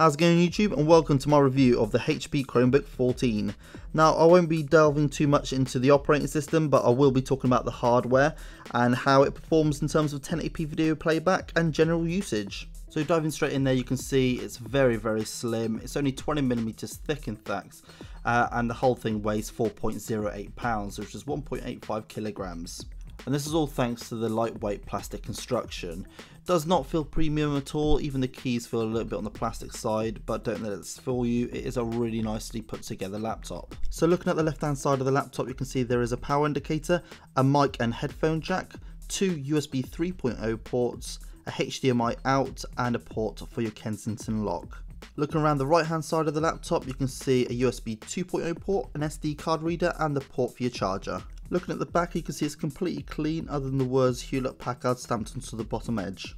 How's it going YouTube, and welcome to my review of the HP Chromebook 14. Now I won't be delving too much into the operating system, but I will be talking about the hardware and how it performs in terms of 1080p video playback and general usage. So diving straight in there, you can see it's very slim. It's only 20mm thick in fact, and the whole thing weighs 4.08 pounds, which is 1.85 kilograms. And this is all thanks to the lightweight plastic construction. Does not feel premium at all, even the keys feel a little bit on the plastic side, but don't let it fool you, it is a really nicely put together laptop. So looking at the left hand side of the laptop, you can see there is a power indicator, a mic and headphone jack, two USB 3.0 ports, a HDMI out, and a port for your Kensington lock. Looking around the right hand side of the laptop, you can see a USB 2.0 port, an SD card reader, and the port for your charger. Looking at the back, you can see it's completely clean other than the words Hewlett-Packard stamped onto the bottom edge.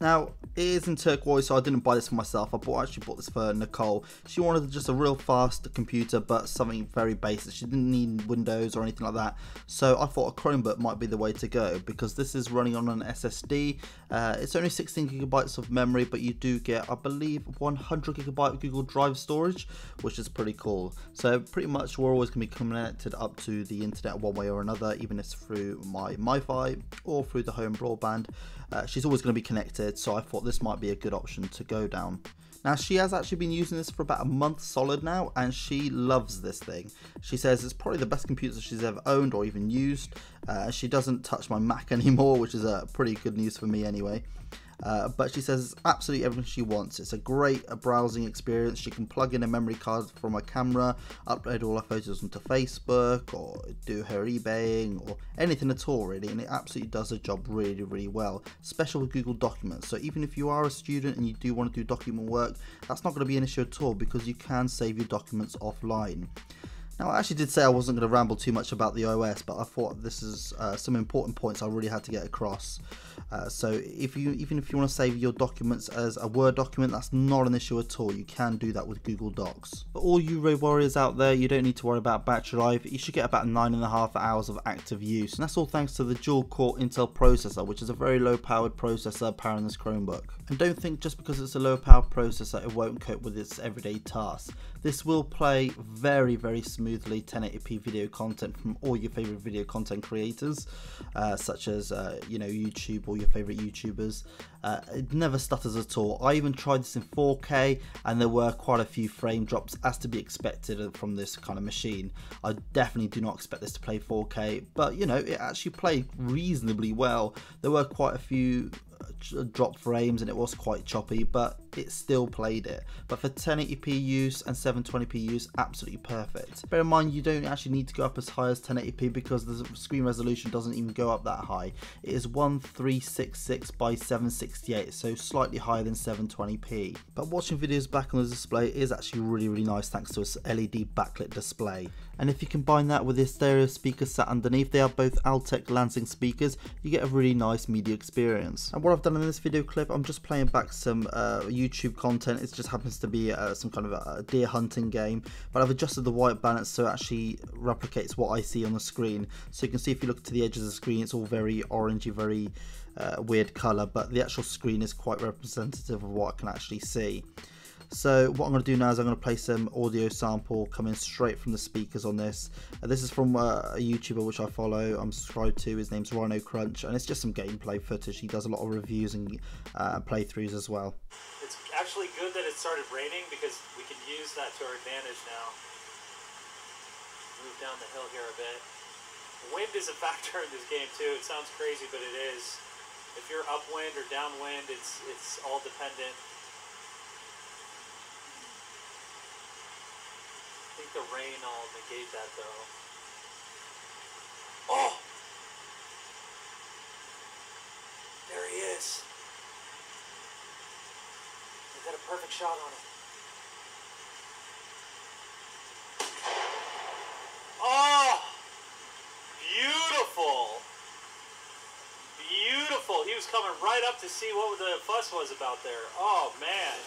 Now, it is in turquoise, so I didn't buy this for myself. I actually bought this for Nicole. She wanted just a real fast computer, but something very basic. She didn't need Windows or anything like that. So I thought a Chromebook might be the way to go, because this is running on an SSD. It's only 16GB of memory, but you do get, I believe, 100GB Google Drive storage, which is pretty cool. So pretty much we're always going to be connected up to the internet one way or another, even if it's through my Wi-Fi or through the home broadband. She's always going to be connected, so I thought this might be a good option to go down. Now, she has actually been using this for about a month solid now, and she loves this thing. She says it's probably the best computer she's ever owned or even used. She doesn't touch my Mac anymore, which is pretty good news for me anyway. But she says it's absolutely everything she wants. It's a great browsing experience. She can plug in a memory card from her camera, upload all her photos onto Facebook, or do her eBaying, or anything at all really, and it absolutely does the job really well, especially with Google Documents. So even if you are a student and you do want to do document work, that's not going to be an issue at all, because you can save your documents offline. Now, I actually did say I wasn't going to ramble too much about the OS, but I thought this is some important points I really had to get across. So even if you want to save your documents as a Word document, that's not an issue at all. You can do that with Google Docs. For all you road warriors out there, you don't need to worry about battery life. You should get about 9.5 hours of active use, and that's all thanks to the dual-core Intel processor, which is a very low-powered processor powering this Chromebook. And don't think just because it's a low-powered processor it won't cope with its everyday tasks. This will play very smoothly 1080p video content from all your favorite video content creators, such as YouTube or your favorite YouTubers. It never stutters at all. I even tried this in 4K, and there were quite a few frame drops, as to be expected from this kind of machine. I definitely do not expect this to play 4K, but it actually played reasonably well. There were quite a few drop frames and it was quite choppy, but it still played it. But for 1080p use and 720p use, absolutely perfect. Bear in mind, you don't actually need to go up as high as 1080p, because the screen resolution doesn't even go up that high. It is 1366 by 768, so slightly higher than 720p. But watching videos back on the display is actually really nice, thanks to its LED backlit display. And if you combine that with the stereo speakers sat underneath, they are both Altec Lansing speakers, you get a really nice media experience. And what I've done in this video clip, I'm just playing back some YouTube content. It just happens to be some kind of a deer hunting game, but I've adjusted the white balance so it actually replicates what I see on the screen. So you can see if you look to the edge of the screen, it's all very orangey, very weird colour, but the actual screen is quite representative of what I can actually see. So what I'm going to do now is I'm going to play some audio sample coming straight from the speakers on this. This is from a YouTuber which I follow, I'm subscribed to. His name's Rhino Crunch, and it's just some gameplay footage. He does a lot of reviews and playthroughs as well. It's actually good that it started raining, because we can use that to our advantage now. Move down the hill here a bit. Wind is a factor in this game too. It sounds crazy, but it is. If you're upwind or downwind, it's all dependent. I think the rain will negate that though. Oh! There he is. We got a perfect shot on him. Oh! Beautiful! Beautiful! He was coming right up to see what the fuss was about there. Oh man!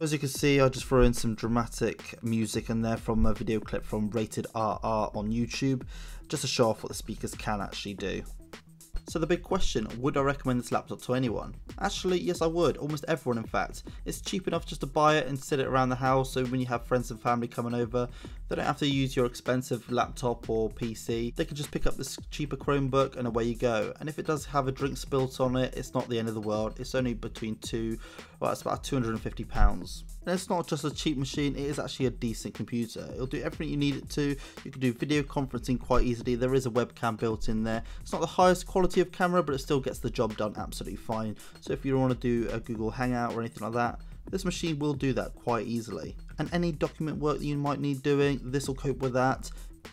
As you can see, I just threw in some dramatic music in there from a video clip from Rated RR on YouTube, just to show off what the speakers can actually do. So the big question, would I recommend this laptop to anyone? Actually, yes I would, almost everyone in fact. It's cheap enough just to buy it and sit it around the house, so when you have friends and family coming over, they don't have to use your expensive laptop or PC. They can just pick up this cheaper Chromebook and away you go. And if it does have a drink spilt on it, it's not the end of the world. It's only between it's about £250. And it's not just a cheap machine, it is actually a decent computer. It'll do everything you need it to. You can do video conferencing quite easily. There is a webcam built in there. It's not the highest quality of camera, but it still gets the job done absolutely fine. So if you want to do a Google Hangout or anything like that, this machine will do that quite easily. And any document work that you might need doing, this will cope with that.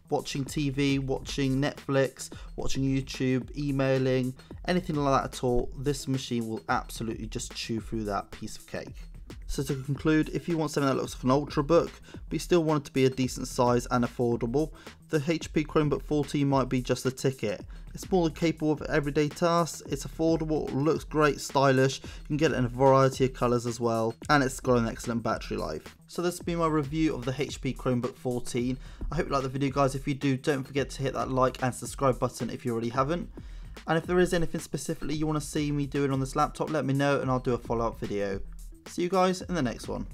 Watching TV, watching Netflix, watching YouTube, emailing, anything like that at all, this machine will absolutely just chew through that piece of cake. So to conclude, if you want something that looks like an ultrabook, but you still want it to be a decent size and affordable, the HP Chromebook 14 might be just the ticket. It's more than capable of everyday tasks, it's affordable, looks great, stylish, you can get it in a variety of colours as well, and it's got an excellent battery life. So this has been my review of the HP Chromebook 14. I hope you liked the video guys. If you do, don't forget to hit that like and subscribe button if you already haven't. And if there is anything specifically you want to see me doing on this laptop, let me know and I'll do a follow-up video. See you guys in the next one.